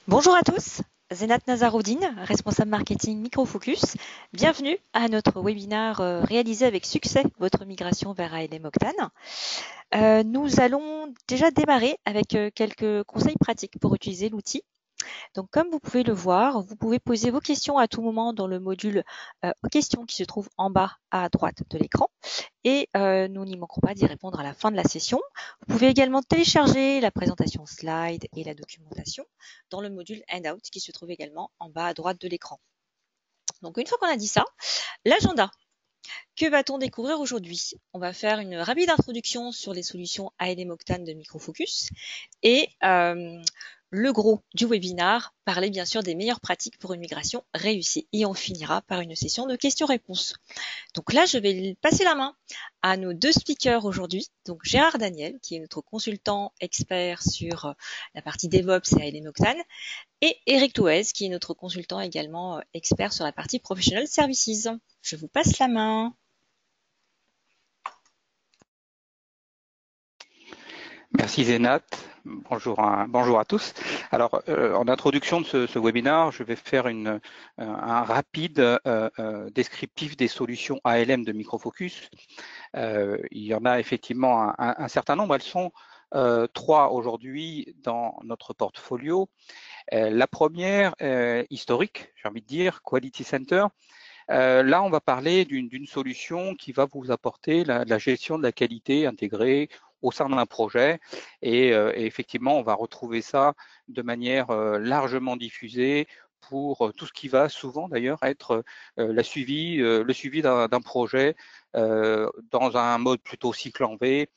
Bonjour à tous, Zénat Nazaroudine, responsable marketing Microfocus. Bienvenue à notre webinaire réalisé avec succès votre migration vers ALM Octane. Nous allons déjà démarrer avec quelques conseils pratiques pour utiliser l'outil. Donc, comme vous pouvez le voir, vous pouvez poser vos questions à tout moment dans le module questions qui se trouve en bas à droite de l'écran. Et nous n'y manquerons pas d'y répondre à la fin de la session. Vous pouvez également télécharger la présentation slide et la documentation dans le module Handout qui se trouve également en bas à droite de l'écran. Donc, une fois qu'on a dit ça, l'agenda. Que va-t-on découvrir aujourd'hui? On va faire une rapide introduction sur les solutions ALM Octane de Microfocus et le gros du webinaire, parler bien sûr des meilleures pratiques pour une migration réussie. Et on finira par une session de questions-réponses. Donc là, je vais passer la main à nos deux speakers aujourd'hui. Donc Gérard Daniel, qui est notre consultant expert sur la partie DevOps et ALM Octane, et Eric Touez, qui est notre consultant également expert sur la partie Professional Services. Je vous passe la main. Merci Zénat, bonjour à tous. Alors en introduction de ce webinaire, je vais faire un rapide descriptif des solutions ALM de Microfocus. Il y en a effectivement un certain nombre, elles sont 3 aujourd'hui dans notre portfolio. La première, historique, j'ai envie de dire, Quality Center. Là, on va parler d'une solution qui va vous apporter la gestion de la qualité intégrée au sein d'un projet et effectivement, on va retrouver ça de manière largement diffusée pour tout ce qui va souvent d'ailleurs être le suivi d'un projet dans un mode plutôt cycle en V,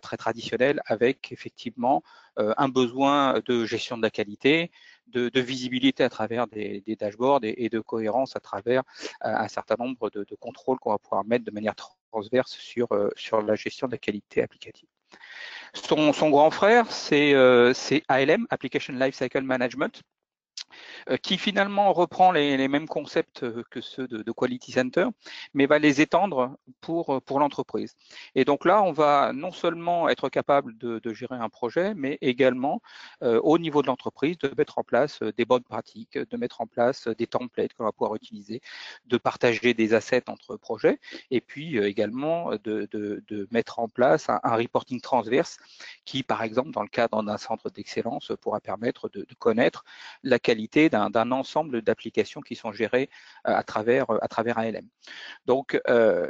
très traditionnel, avec effectivement un besoin de gestion de la qualité, de visibilité à travers des dashboards et de cohérence à travers un certain nombre de contrôles qu'on va pouvoir mettre de manière transverse sur la gestion de la qualité applicative. Son grand frère, c'est ALM, Application Lifecycle Management, qui finalement reprend les mêmes concepts que ceux de Quality Center, mais va les étendre pour l'entreprise. Et donc là, on va non seulement être capable de gérer un projet, mais également au niveau de l'entreprise, de mettre en place des bonnes pratiques, de mettre en place des templates qu'on va pouvoir utiliser, de partager des assets entre projets, et puis également de mettre en place un reporting transverse qui, par exemple, dans le cadre d'un centre d'excellence, pourra permettre de connaître la qualité d'un ensemble d'applications qui sont gérées à travers ALM. Donc,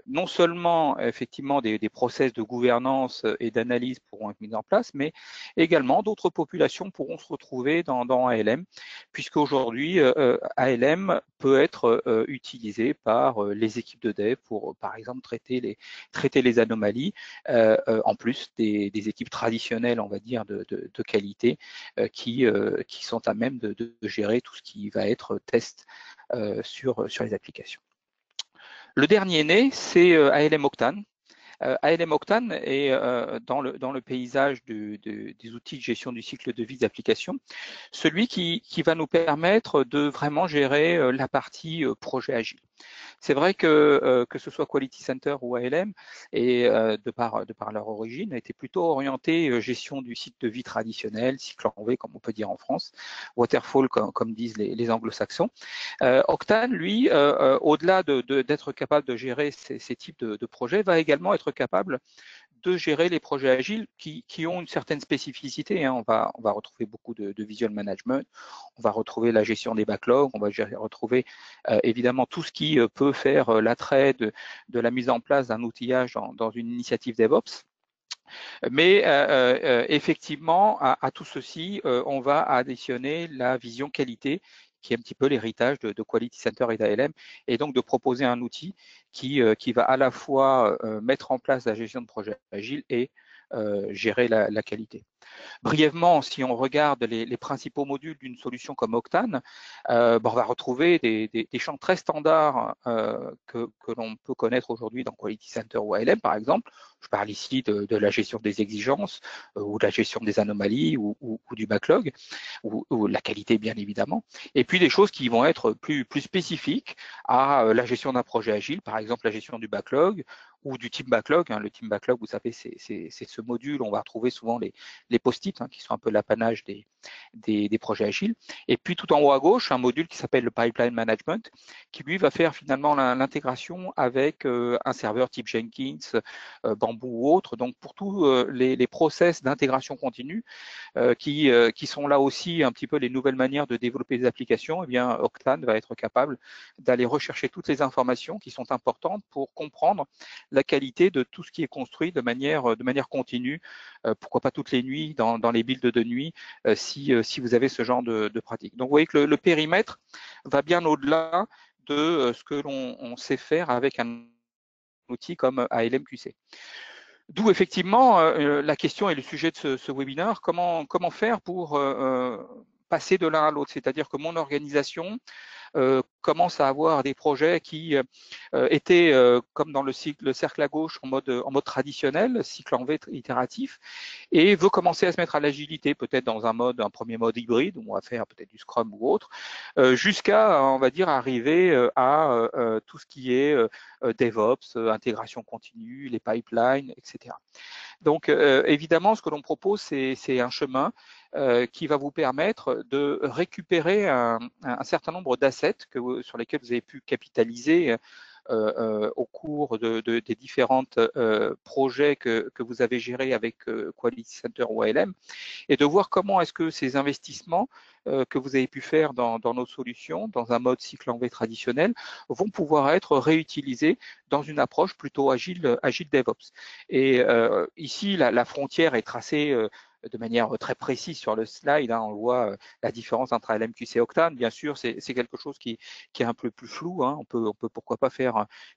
non seulement effectivement des process de gouvernance et d'analyse pourront être mis en place, mais également d'autres populations pourront se retrouver dans ALM, puisque aujourd'hui ALM peut être utilisé par les équipes de dev pour, par exemple, traiter les anomalies, en plus des équipes traditionnelles, on va dire, de qualité qui sont à même de gérer tout ce qui va être test sur les applications. Le dernier né, c'est ALM Octane. ALM Octane est dans le paysage des outils de gestion du cycle de vie d'application, celui qui va nous permettre de vraiment gérer la partie projet agile. C'est vrai que ce soit Quality Center ou ALM, et de par leur origine, a été plutôt orienté gestion du cycle de vie traditionnel, cycle en V, comme on peut dire en France, waterfall, comme disent les anglo-saxons. Octane, lui, au-delà d'être capable de gérer ces types de projets, va également être capable de gérer les projets agiles qui ont une certaine spécificité. Hein. On va retrouver beaucoup de visual management, on va retrouver la gestion des backlogs, on va retrouver évidemment tout ce qui peut faire l'attrait de la mise en place d'un outillage dans une initiative DevOps. Mais effectivement, à tout ceci, on va additionner la vision qualité, qui est un petit peu l'héritage de Quality Center et d'ALM, et donc de proposer un outil qui va à la fois mettre en place la gestion de projet agile et gérer la qualité. Brièvement, si on regarde les principaux modules d'une solution comme Octane, on va retrouver des champs très standards que l'on peut connaître aujourd'hui dans Quality Center ou ALM, par exemple. Je parle ici de la gestion des exigences ou de la gestion des anomalies ou du backlog ou la qualité, bien évidemment. Et puis des choses qui vont être plus spécifiques à la gestion d'un projet agile, par exemple la gestion du backlog ou du team backlog. Hein. Le team backlog, vous savez, c'est ce module, on va retrouver souvent les post-it, hein, qui sont un peu l'apanage des des projets agiles. Et puis tout en haut à gauche, un module qui s'appelle le Pipeline Management, qui lui va faire finalement l'intégration avec un serveur type Jenkins, Bamboo ou autre. Donc pour tous les process d'intégration continue qui sont là aussi un petit peu les nouvelles manières de développer des applications, eh bien Octane va être capable d'aller rechercher toutes les informations qui sont importantes pour comprendre la qualité de tout ce qui est construit de manière continue, pourquoi pas toutes les nuits dans les builds de nuit, si vous avez ce genre de pratique. Donc vous voyez que le périmètre va bien au-delà de ce que l'on sait faire avec un outil comme ALMQC. D'où effectivement la question et le sujet de ce webinaire, comment faire pour passer de l'un à l'autre, c'est-à-dire que mon organisation commence à avoir des projets qui étaient comme dans le cercle à gauche en mode traditionnel, cycle en V itératif, et veut commencer à se mettre à l'agilité, peut-être dans un premier mode hybride, où on va faire peut-être du Scrum ou autre, jusqu'à, on va dire, arriver à tout ce qui est DevOps, intégration continue, les pipelines, etc. Donc, évidemment, ce que l'on propose, c'est un chemin qui va vous permettre de récupérer un certain nombre d'assets sur lesquels vous avez pu capitaliser au cours des différents projets que vous avez gérés avec Quality Center ou ALM, et de voir comment est-ce que ces investissements que vous avez pu faire dans nos solutions, dans un mode cycle en V traditionnel, vont pouvoir être réutilisés dans une approche plutôt agile DevOps. Et ici, la frontière est tracée de manière très précise sur le slide. On voit la différence entre ALMQC et Octane. Bien sûr, c'est quelque chose qui est un peu plus flou. On peut pourquoi pas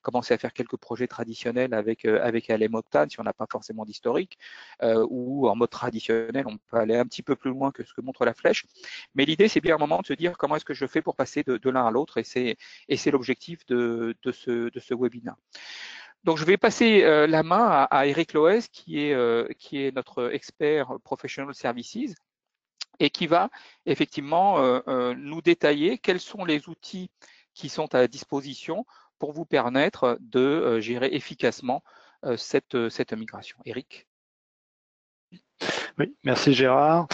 commencer à faire quelques projets traditionnels avec ALM Octane si on n'a pas forcément d'historique, ou en mode traditionnel, on peut aller un petit peu plus loin que ce que montre la flèche. Mais l'idée, c'est bien un moment de se dire comment est-ce que je fais pour passer de l'un à l'autre, et c'est l'objectif de ce webinaire. Donc, je vais passer la main à Eric Loès, qui est notre expert Professional Services, et qui va effectivement nous détailler quels sont les outils qui sont à disposition pour vous permettre de gérer efficacement cette migration. Eric. Oui, merci Gérard.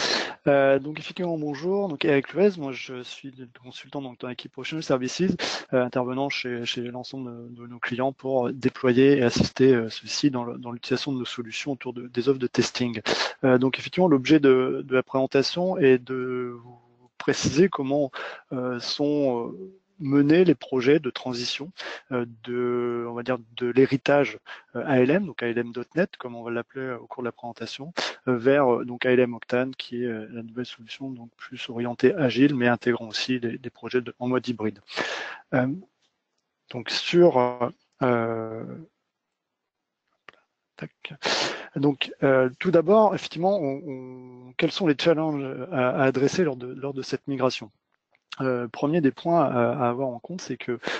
Donc effectivement, bonjour. Donc Eric Loez, moi je suis consultant dans l'équipe Professional Services, intervenant chez l'ensemble de nos clients pour déployer et assister ceux-ci dans l'utilisation de nos solutions autour des offres de testing. Donc effectivement, l'objet de la présentation est de vous préciser comment sont mener les projets de transition on va dire, de l'héritage ALM, donc ALM.NET, comme on va l'appeler au cours de la présentation, vers donc ALM Octane, qui est la nouvelle solution donc plus orientée agile, mais intégrant aussi des projets en mode hybride. Donc tout d'abord, effectivement, quels sont les challenges à adresser lors de cette migration? Premier des points à avoir en compte,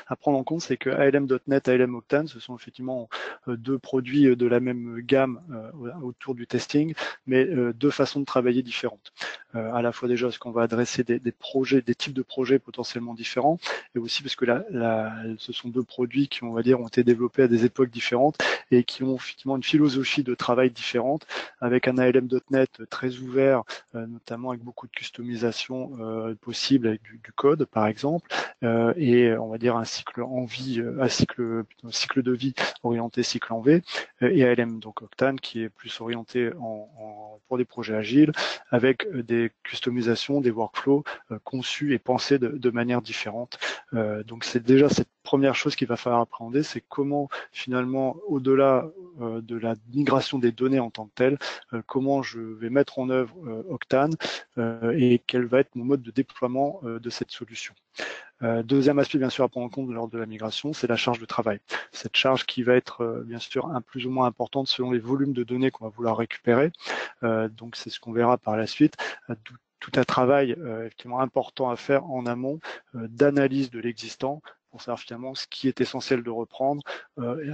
à prendre en compte, c'est que ALM.NET, ALM Octane, ce sont effectivement deux produits de la même gamme autour du testing, mais deux façons de travailler différentes. À la fois déjà parce qu'on va adresser des types de projets potentiellement différents, et aussi parce que ce sont deux produits qui, on va dire, ont été développés à des époques différentes et qui ont effectivement une philosophie de travail différente, avec un ALM.NET très ouvert, notamment avec beaucoup de customisation possible avec du code par exemple, et on va dire un cycle cycle de vie orienté cycle en V, et ALM donc Octane qui est plus orienté pour des projets agiles avec des customisations, des workflows conçus et pensés de manière différente. Donc c'est déjà cette première chose qu'il va falloir appréhender, c'est comment finalement, au-delà de la migration des données en tant que telle, comment je vais mettre en œuvre Octane et quel va être mon mode de déploiement de cette solution. Deuxième aspect bien sûr à prendre en compte lors de la migration, c'est la charge de travail. Cette charge qui va être bien sûr plus ou moins importante selon les volumes de données qu'on va vouloir récupérer. Donc c'est ce qu'on verra par la suite. Tout un travail effectivement important à faire en amont d'analyse de l'existant pour savoir finalement ce qui est essentiel de reprendre,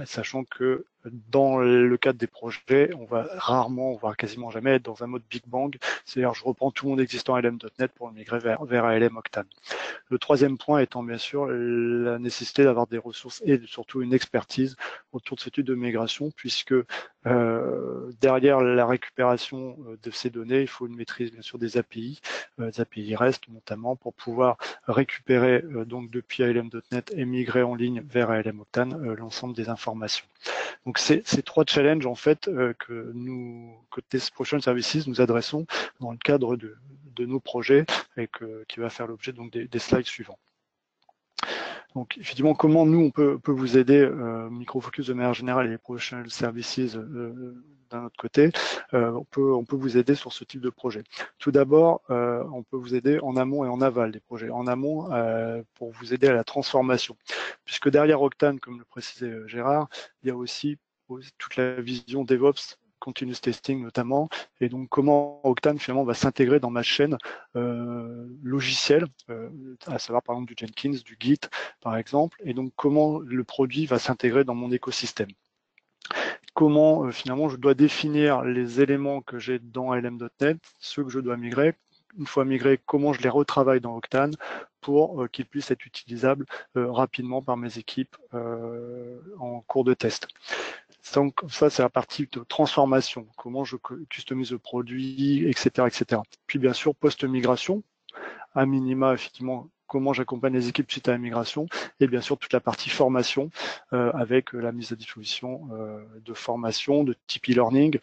sachant que dans le cadre des projets, on va rarement, voire quasiment jamais être dans un mode Big Bang, c'est-à-dire je reprends tout mon existant ALM.NET pour le migrer vers ALM Octane. Le troisième point étant bien sûr la nécessité d'avoir des ressources et surtout une expertise autour de ce type de migration, puisque derrière la récupération de ces données, il faut une maîtrise bien sûr des API REST notamment, pour pouvoir récupérer donc depuis ALM.NET et migrer en ligne vers ALM Octane l'ensemble des informations. Donc c'est ces trois challenges en fait que nous, côté Professional Services, nous adressons dans le cadre de nos projets et qui va faire l'objet donc des slides suivants. Donc effectivement, comment nous on peut vous aider, Micro Focus de manière générale et les Professional Services d'un autre côté, on peut vous aider sur ce type de projet. Tout d'abord, on peut vous aider en amont et en aval des projets. En amont, pour vous aider à la transformation, puisque derrière Octane, comme le précisait Gérard, il y a aussi toute la vision DevOps, continuous testing notamment, et donc comment Octane finalement va s'intégrer dans ma chaîne logicielle, à savoir par exemple du Jenkins, du Git par exemple, et donc comment le produit va s'intégrer dans mon écosystème. Comment finalement je dois définir les éléments que j'ai dans ALM.NET, ceux que je dois migrer. Une fois migrés, comment je les retravaille dans Octane pour qu'ils puissent être utilisables rapidement par mes équipes en cours de test. Donc ça, c'est la partie de transformation, comment je customise le produit, etc., etc. Puis bien sûr, post-migration, à minima, effectivement, comment j'accompagne les équipes suite à la migration, et bien sûr toute la partie formation avec la mise à disposition de formation, de type e-learning,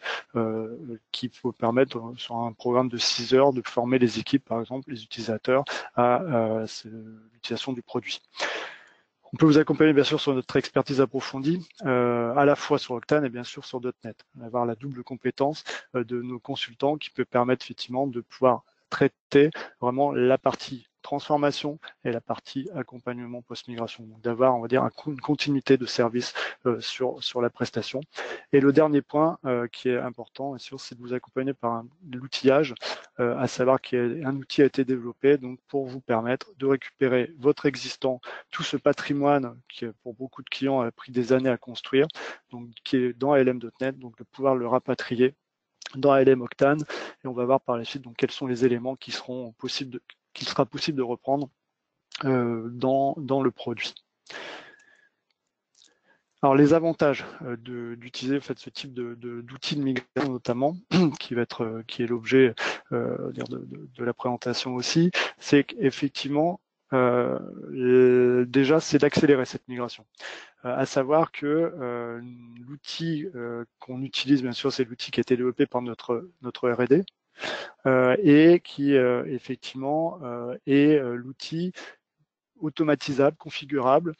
qui peut permettre sur un programme de 6 heures de former les équipes, par exemple, les utilisateurs à l'utilisation du produit. On peut vous accompagner bien sûr sur notre expertise approfondie, à la fois sur Octane et bien sûr sur .NET. Avoir la double compétence de nos consultants qui peut permettre effectivement de pouvoir traiter vraiment la partie transformation et la partie accompagnement post-migration. Donc d'avoir, on va dire, une continuité de service sur la prestation. Et le dernier point qui est important, bien sûr, c'est de vous accompagner par l'outillage, à savoir qu'un outil a été développé donc pour vous permettre de récupérer votre existant, tout ce patrimoine qui, pour beaucoup de clients, a pris des années à construire, donc qui est dans ALM.NET, donc de pouvoir le rapatrier dans ALM Octane, et on va voir par la suite donc quels sont les éléments qui seront possibles qu'il sera possible de reprendre dans le produit. Alors les avantages d'utiliser en fait, ce type d'outils de migration notamment, qui est l'objet de la présentation aussi, c'est qu'effectivement déjà c'est d'accélérer cette migration. À savoir que l'outil qu'on utilise, bien sûr, c'est l'outil qui a été développé par notre R&D et qui effectivement est l'outil automatisable, configurable,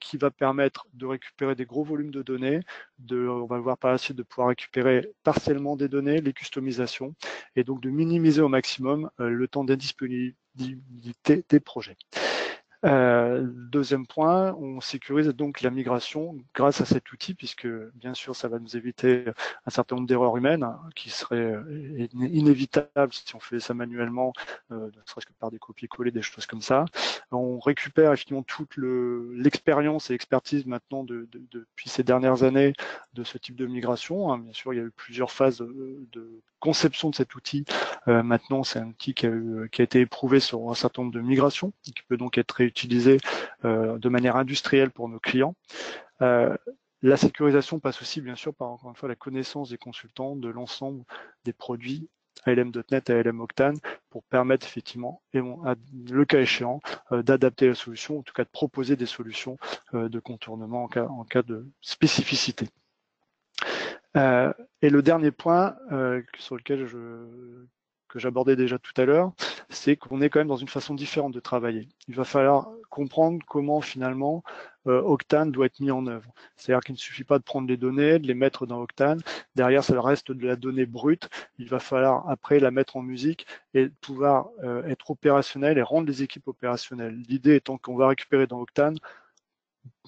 qui va permettre de récupérer des gros volumes de données, on va le voir par la suite, de pouvoir récupérer partiellement des données, les customisations, et donc de minimiser au maximum le temps d'indisponibilité des projets. Deuxième point, on sécurise donc la migration grâce à cet outil, puisque bien sûr ça va nous éviter un certain nombre d'erreurs humaines qui seraient inévitables si on fait ça manuellement, ne serait-ce que par des copier-coller, des choses comme ça. On récupère effectivement toute l'expérience et l'expertise maintenant depuis ces dernières années de ce type de migration. Bien sûr, il y a eu plusieurs phases de conception de cet outil. Maintenant, c'est un outil qui a été éprouvé sur un certain nombre de migrations et qui peut donc être réutilisé de manière industrielle pour nos clients. La sécurisation passe aussi, bien sûr, par encore une fois la connaissance des consultants de l'ensemble des produits ALM.NET et ALM Octane pour permettre effectivement, le cas échéant, d'adapter la solution, en tout cas de proposer des solutions de contournement en cas de spécificité. Et le dernier point sur lequel que j'abordais déjà tout à l'heure, c'est qu'on est quand même dans une façon différente de travailler. Il va falloir comprendre comment finalement Octane doit être mis en œuvre. C'est-à-dire qu'il ne suffit pas de prendre les données, de les mettre dans Octane. Derrière, ça reste de la donnée brute. Il va falloir après la mettre en musique et pouvoir être opérationnel et rendre les équipes opérationnelles. L'idée étant qu'on va récupérer dans Octane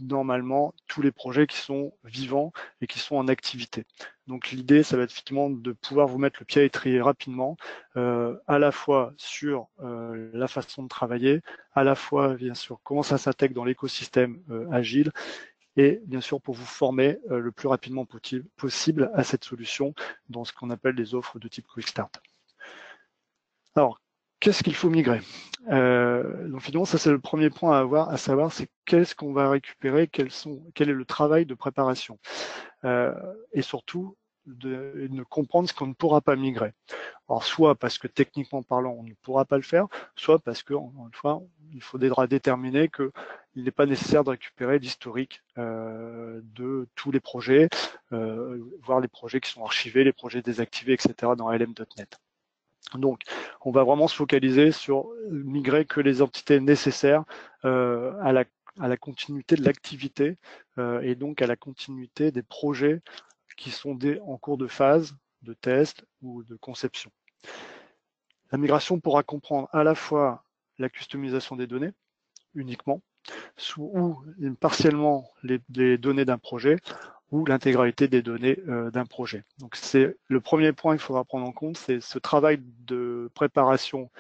normalement tous les projets qui sont vivants et qui sont en activité. Donc l'idée, ça va être effectivement de pouvoir vous mettre le pied à l'étrier rapidement, à la fois sur la façon de travailler, à la fois bien sûr comment ça s'intègre dans l'écosystème agile, et bien sûr pour vous former le plus rapidement possible à cette solution dans ce qu'on appelle les offres de type Quick Start. Alors, qu'est-ce qu'il faut migrer? Donc finalement, ça c'est le premier point à avoir, à savoir, c'est qu'est-ce qu'on va récupérer, quel est le travail de préparation, et surtout de comprendre ce qu'on ne pourra pas migrer. Alors soit parce que techniquement parlant, on ne pourra pas le faire, soit parce que, encore une fois, il faudra déterminer qu'il n'est pas nécessaire de récupérer l'historique de tous les projets, voire les projets qui sont archivés, les projets désactivés, etc. dans LM.NET. Donc, on va vraiment se focaliser sur migrer que les entités nécessaires à la continuité de l'activité et donc à la continuité des projets qui sont en cours de phase de test ou de conception. La migration pourra comprendre à la fois la customisation des données uniquement, ou partiellement les données d'un projet, ou l'intégralité des données d'un projet. Donc c'est le premier point qu'il faudra prendre en compte, c'est ce travail de préparation.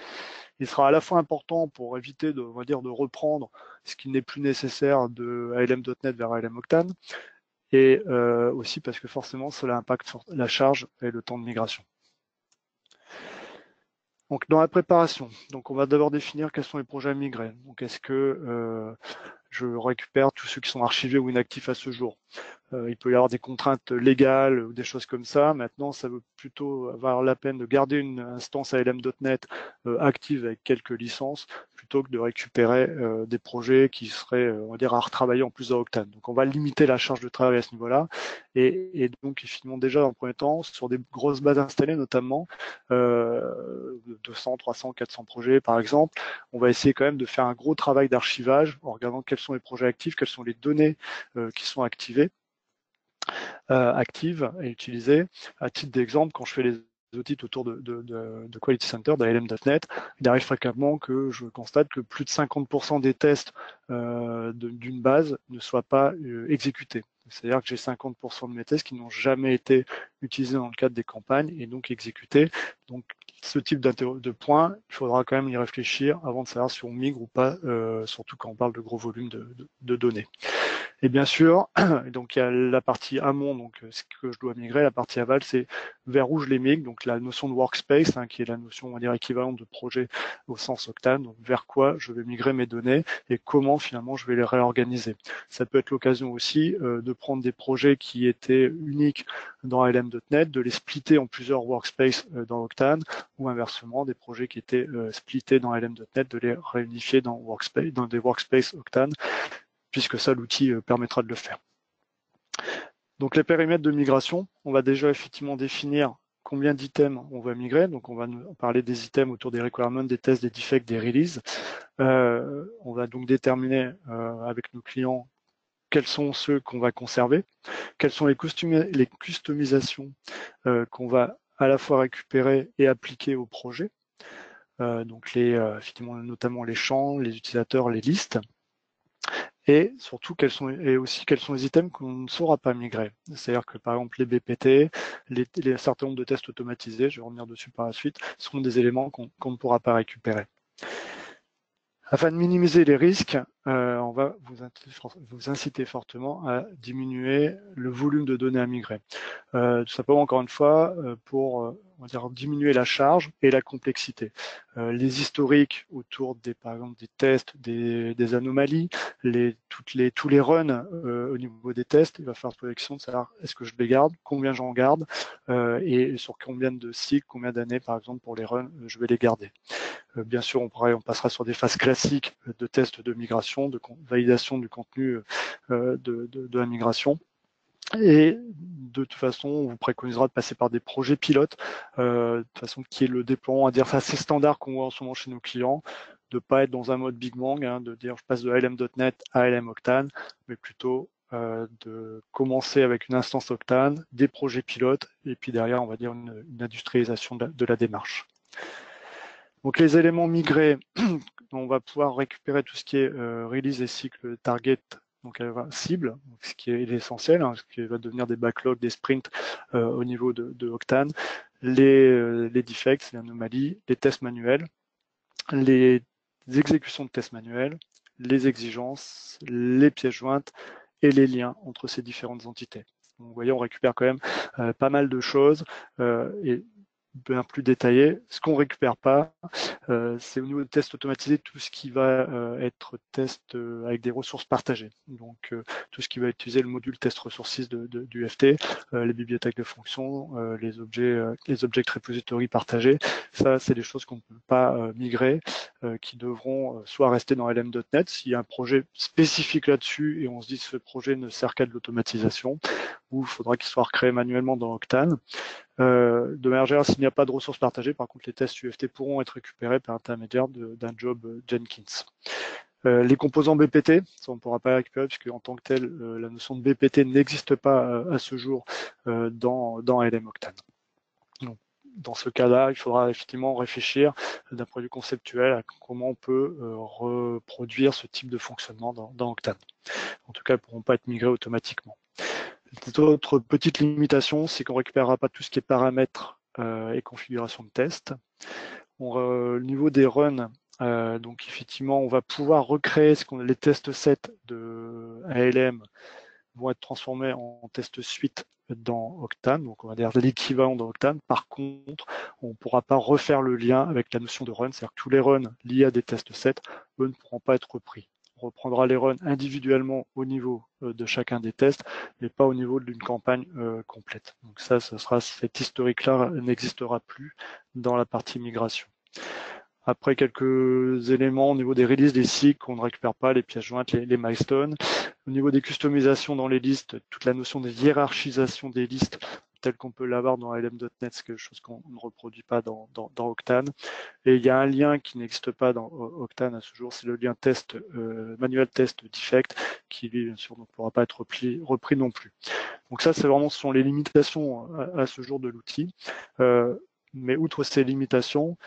Il sera à la fois important pour éviter de, on va dire, de reprendre ce qui n'est plus nécessaire de ALM.NET vers ALM Octane, et aussi parce que forcément cela impacte la charge et le temps de migration. Donc dans la préparation, donc on va d'abord définir quels sont les projets à migrer. Donc est-ce que je récupère tous ceux qui sont archivés ou inactifs à ce jour? Il peut y avoir des contraintes légales ou des choses comme ça. Maintenant, ça veut plutôt avoir la peine de garder une instance ALM.NET active avec quelques licences plutôt que de récupérer des projets qui seraient, on va dire, à retravailler en plus à Octane. Donc, on va limiter la charge de travail à ce niveau-là. Et donc, finalement, déjà, en premier temps, sur des grosses bases installées, notamment 200, 300, 400 projets, par exemple, on va essayer quand même de faire un gros travail d'archivage en regardant quels sont les projets actifs, quelles sont les données qui sont activées. Actives et utilisées. À titre d'exemple, quand je fais les audits autour de Quality Center, d'ALM.NET, il arrive fréquemment que je constate que plus de 50% des tests d'une base ne soient pas exécutés. C'est-à-dire que j'ai 50% de mes tests qui n'ont jamais été utilisés dans le cadre des campagnes et donc exécutés. Donc, ce type de point, il faudra quand même y réfléchir avant de savoir si on migre ou pas, surtout quand on parle de gros volumes de données. Et bien sûr, donc il y a la partie amont, donc ce que je dois migrer, la partie aval, c'est vers où je les migre, donc la notion de workspace, qui est la notion, on va dire, équivalente de projet au sens Octane, donc vers quoi je vais migrer mes données et comment finalement je vais les réorganiser. Ça peut être l'occasion aussi de prendre des projets qui étaient uniques dans ALM.NET, de les splitter en plusieurs workspaces dans Octane, ou inversement, des projets qui étaient splittés dans ALM.NET, de les réunifier dans des workspaces Octane, puisque ça, l'outil permettra de le faire. Donc les périmètres de migration, on va déjà effectivement définir combien d'items on va migrer. Donc on va parler des items autour des requirements, des tests, des defects, des releases. On va donc déterminer avec nos clients quels sont ceux qu'on va conserver, quelles sont les customisations qu'on va à la fois récupérer et appliquer au projet. Donc effectivement, notamment les champs, les utilisateurs, les listes. Et surtout, quels sont les items qu'on ne saura pas migrer. C'est-à-dire que, par exemple, les BPT, les certain nombre de tests automatisés, je vais revenir dessus par la suite, seront des éléments qu'on ne pourra pas récupérer. Afin de minimiser les risques, on va vous inciter fortement à diminuer le volume de données à migrer. Tout simplement, encore une fois, pour on va dire, diminuer la charge et la complexité. Les historiques autour par exemple des tests, des anomalies, tous les runs au niveau des tests, il va falloir poser la question de savoir est-ce que je les garde, combien j'en garde et sur combien de cycles, combien d'années par exemple pour les runs, je vais les garder. Bien sûr, on passera sur des phases classiques de tests de migration, de validation du contenu de la migration. Et de toute façon, on vous préconisera de passer par des projets pilotes, de toute façon qui est le déploiement, à dire assez standard qu'on voit en ce moment chez nos clients, de pas être dans un mode Big Bang, de dire je passe de ALM.NET à ALM Octane, mais plutôt de commencer avec une instance Octane, des projets pilotes, et puis derrière, on va dire une industrialisation de la démarche. Donc les éléments migrés, on va pouvoir récupérer tout ce qui est release et cycle target, donc cible, donc ce qui est l'essentiel, ce qui va devenir des backlogs, des sprints au niveau de Octane, les defects, les anomalies, les tests manuels, les exécutions de tests manuels, les exigences, les pièces jointes et les liens entre ces différentes entités. Donc, vous voyez, on récupère quand même pas mal de choses et bien plus détaillé. Ce qu'on récupère pas, c'est au niveau de tests automatisés tout ce qui va être test avec des ressources partagées. Donc tout ce qui va utiliser le module test resources du FT, les bibliothèques de fonctions, les object repository partagés. Ça, c'est des choses qu'on ne peut pas migrer, qui devront soit rester dans LM.NET s'il y a un projet spécifique là-dessus et on se dit que ce projet ne sert qu'à de l'automatisation, ou il faudra qu'il soit recréé manuellement dans Octane. De manière générale, s'il n'y a pas de ressources partagées, par contre, les tests UFT pourront être récupérés par l'intermédiaire d'un job Jenkins. Les composants BPT, ça on ne pourra pas les récupérer puisque en tant que tel, la notion de BPT n'existe pas à ce jour dans LM Octane. Donc, dans ce cas-là, il faudra effectivement réfléchir d'un point de vue conceptuel à comment on peut reproduire ce type de fonctionnement dans Octane. En tout cas, ils ne pourront pas être migrés automatiquement. Autre petite limitation, c'est qu'on ne récupérera pas tout ce qui est paramètres et configuration de test. Au niveau des runs, donc effectivement, on va pouvoir recréer les test sets de ALM vont être transformés en test suite dans Octane, donc on va dire l'équivalent d'Octane. Par contre, on ne pourra pas refaire le lien avec la notion de run, c'est-à-dire que tous les runs liés à des test sets, eux, ne pourront pas être repris. On reprendra les runs individuellement au niveau de chacun des tests, mais pas au niveau d'une campagne complète. Donc ça, cet historique-là n'existera plus dans la partie migration. Après, quelques éléments au niveau des releases, des cycles, on ne récupère pas, les pièces jointes, les milestones. Au niveau des customisations dans les listes, toute la notion de hiérarchisation des listes, telle qu'on peut l'avoir dans LM.NET, c'est quelque chose qu'on ne reproduit pas dans Octane. Et il y a un lien qui n'existe pas dans Octane à ce jour, c'est le lien test, manuel test defect, qui lui, bien sûr, ne pourra pas être repris non plus. Donc ça, c'est vraiment, ce sont les limitations à ce jour de l'outil. Mais outre ces limitations,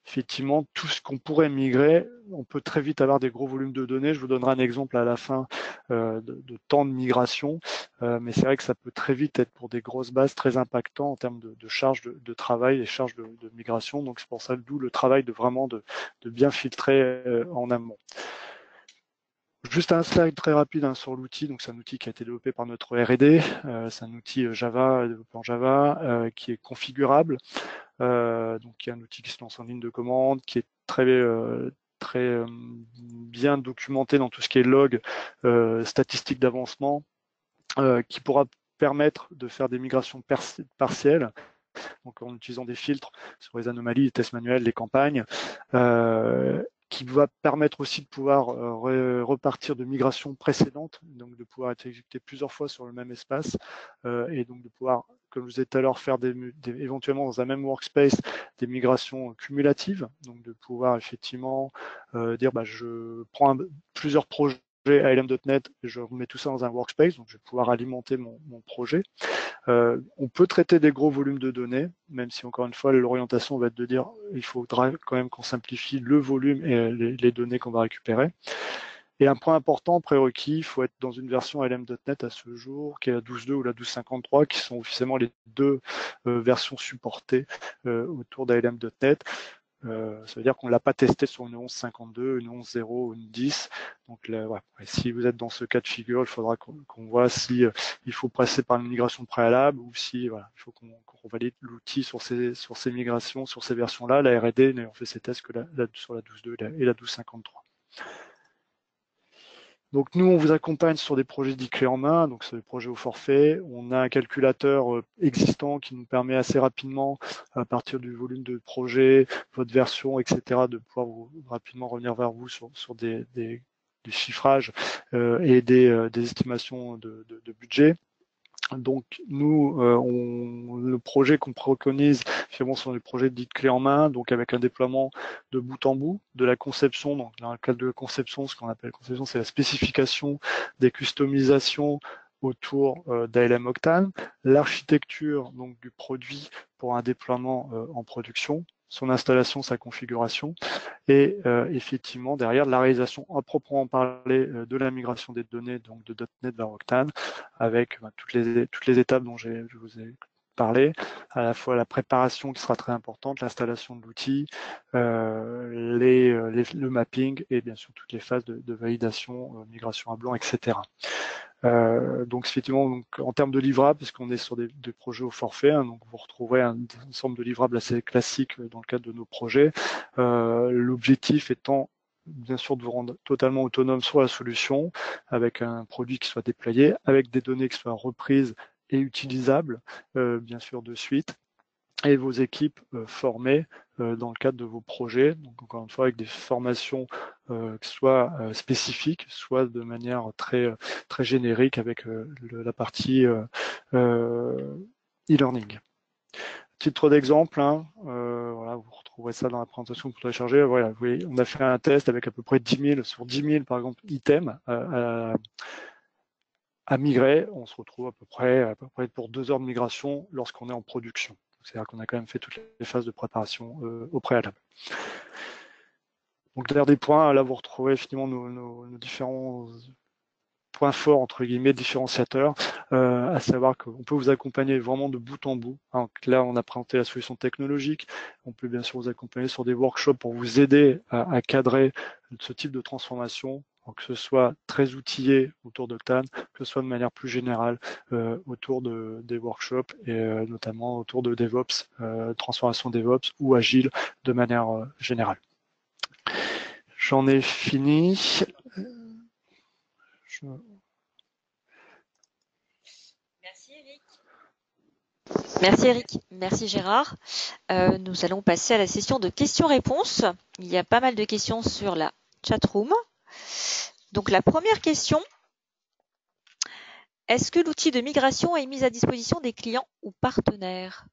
effectivement, tout ce qu'on pourrait migrer, on peut très vite avoir des gros volumes de données. Je vous donnerai un exemple à la fin de temps de migration, mais c'est vrai que ça peut très vite être pour des grosses bases très impactant en termes de charges de travail et charges de migration. Donc c'est pour ça d'où le travail de bien filtrer en amont. Juste un slide très rapide sur l'outil. Donc c'est un outil qui a été développé par notre R&D. C'est un outil Java, développé en Java, qui est configurable. Donc il y a un outil qui se lance en ligne de commande, qui est très bien documenté dans tout ce qui est log, statistiques d'avancement, qui pourra permettre de faire des migrations partielles, donc en utilisant des filtres sur les anomalies, les tests manuels, les campagnes, qui va permettre aussi de pouvoir repartir de migrations précédentes, donc de pouvoir être exécuté plusieurs fois sur le même espace, et donc de pouvoir, comme je vous ai dit tout à l'heure, faire éventuellement dans un même workspace des migrations cumulatives, donc de pouvoir effectivement dire je prends plusieurs projets ALM.NET et je remets tout ça dans un workspace, donc je vais pouvoir alimenter mon projet. On peut traiter des gros volumes de données, même si encore une fois l'orientation va être de dire il faudra quand même qu'on simplifie le volume et les données qu'on va récupérer. Et un point important, prérequis, il faut être dans une version LM.NET à ce jour, qui est la 12.2 ou la 12.53, qui sont officiellement les deux versions supportées autour d'ALM.NET. Ça veut dire qu'on ne l'a pas testé sur une 11.52, une 11.0 ou une 10. Donc là, ouais. Si vous êtes dans ce cas de figure, il faudra qu'on voit si il faut passer par une migration préalable ou si il faut qu'on revalide l'outil sur ces migrations, sur ces versions-là. La R&D n'ayant fait ses tests que sur la 12.2 et la 12.53. Donc nous, on vous accompagne sur des projets dits clés en main, donc c'est des projets au forfait. On a un calculateur existant qui nous permet assez rapidement, à partir du volume de projet, votre version, etc., de pouvoir rapidement revenir vers vous sur des chiffrages et des estimations de budget. Donc nous, le projet qu'on préconise, finalement, sont des projets dits clés en main, donc avec un déploiement de bout en bout, de la conception. Donc dans le cadre de la conception, ce qu'on appelle conception, c'est la spécification, des customisations autour d'ALM Octane, l'architecture donc du produit pour un déploiement en production, son installation, sa configuration, et effectivement derrière la réalisation à proprement parler de la migration des données donc de .NET vers Octane, avec toutes les étapes dont je vous ai parlé, à la fois la préparation qui sera très importante, l'installation de l'outil, le mapping et bien sûr toutes les phases de validation, migration à blanc, etc. Donc effectivement, donc, en termes de livrables, puisqu'on est sur des projets au forfait, hein, donc vous retrouverez un ensemble de livrables assez classiques dans le cadre de nos projets. L'objectif étant bien sûr de vous rendre totalement autonome sur la solution, avec un produit qui soit déployé, avec des données qui soient reprises et utilisables, bien sûr de suite, et vos équipes formées dans le cadre de vos projets, donc encore une fois avec des formations soit spécifiques, soit de manière très générique avec la partie e-learning. Titre d'exemple, hein, voilà, vous retrouverez ça dans la présentation que vous téléchargez. Voilà, vous voyez, on a fait un test avec à peu près 10 000 sur 10 000 par exemple items à migrer. On se retrouve à peu près pour 2 heures de migration lorsqu'on est en production. C'est-à-dire qu'on a quand même fait toutes les phases de préparation au préalable. Donc, dernier point, là, vous retrouvez finalement nos différents points forts, entre guillemets, différenciateurs, à savoir qu'on peut vous accompagner vraiment de bout en bout. Donc là, on a présenté la solution technologique. On peut bien sûr vous accompagner sur des workshops pour vous aider à cadrer ce type de transformation, que ce soit très outillé autour d'Octane, que ce soit de manière plus générale autour des workshops et notamment autour de DevOps, transformation DevOps ou Agile de manière générale. J'en ai fini. Merci Eric. Merci Eric, merci Gérard. Nous allons passer à la session de questions-réponses. Il y a pas mal de questions sur la chatroom. Donc la première question, est-ce que l'outil de migration est mis à disposition des clients ou partenaires?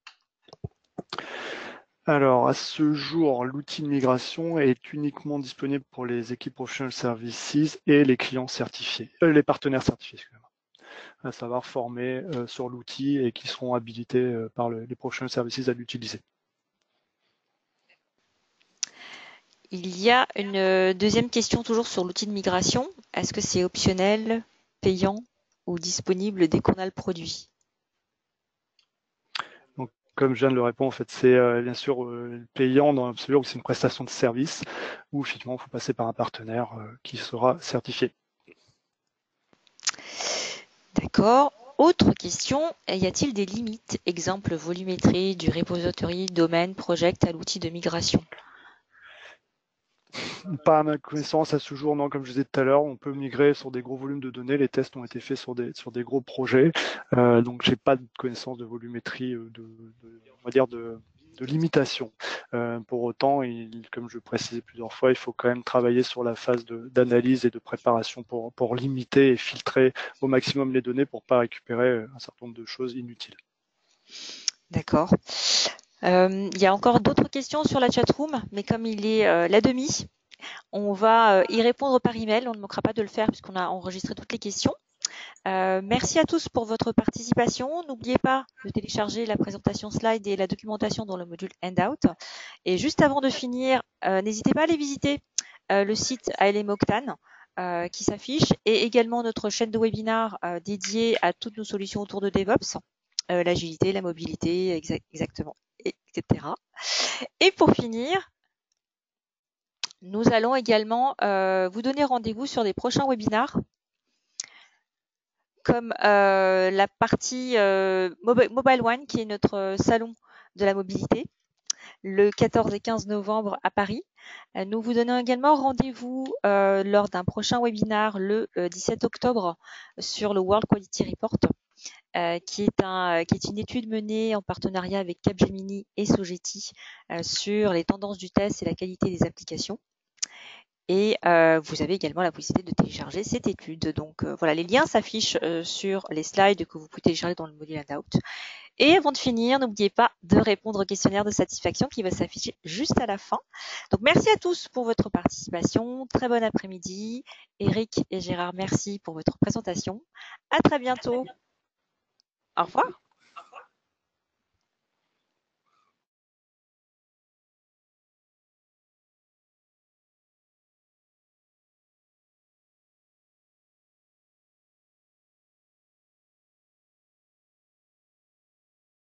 Alors, à ce jour, l'outil de migration est uniquement disponible pour les équipes Professional Services et les clients certifiés, les partenaires certifiés, excusez-moi, à savoir formés sur l'outil et qui seront habilités par les Professional Services à l'utiliser. Il y a une deuxième question toujours sur l'outil de migration. Est-ce que c'est optionnel, payant ou disponible dès qu'on a le produit? Donc, comme je viens de le répondre, en fait, c'est bien sûr payant dans la mesure où c'est une prestation de service où finalement il faut passer par un partenaire qui sera certifié. D'accord. Autre question, y a-t-il des limites, exemple volumétrie du repository, domaine, project à l'outil de migration? Pas à ma connaissance à ce jour, non, comme je disais tout à l'heure, on peut migrer sur des gros volumes de données, les tests ont été faits sur des gros projets, donc j'ai pas de connaissance de volumétrie, on va dire de limitation. Pour autant, comme je le précisais plusieurs fois, il faut quand même travailler sur la phase d'analyse et de préparation pour limiter et filtrer au maximum les données pour pas récupérer un certain nombre de choses inutiles. D'accord. Il y a encore d'autres questions sur la chatroom, mais comme il est la demi, on va y répondre par email. On ne manquera pas de le faire puisqu'on a enregistré toutes les questions. Merci à tous pour votre participation. N'oubliez pas de télécharger la présentation slide et la documentation dans le module Handout. Et juste avant de finir, n'hésitez pas à aller visiter le site ALM Octane qui s'affiche et également notre chaîne de webinaire dédiée à toutes nos solutions autour de DevOps, l'agilité, la mobilité, exactement, etc. Et pour finir, nous allons également vous donner rendez-vous sur des prochains webinaires comme la partie Mobile One, qui est notre salon de la mobilité, le 14 et 15 novembre à Paris. Nous vous donnons également rendez-vous lors d'un prochain webinaire le 17 octobre sur le World Quality Report, qui est une étude menée en partenariat avec Capgemini et Sogeti sur les tendances du test et la qualité des applications. Et vous avez également la possibilité de télécharger cette étude. Donc voilà, les liens s'affichent sur les slides que vous pouvez télécharger dans le module Handout. Et avant de finir, n'oubliez pas de répondre au questionnaire de satisfaction qui va s'afficher juste à la fin. Donc merci à tous pour votre participation. Très bon après-midi. Eric et Gérard, merci pour votre présentation. À très bientôt. Au revoir.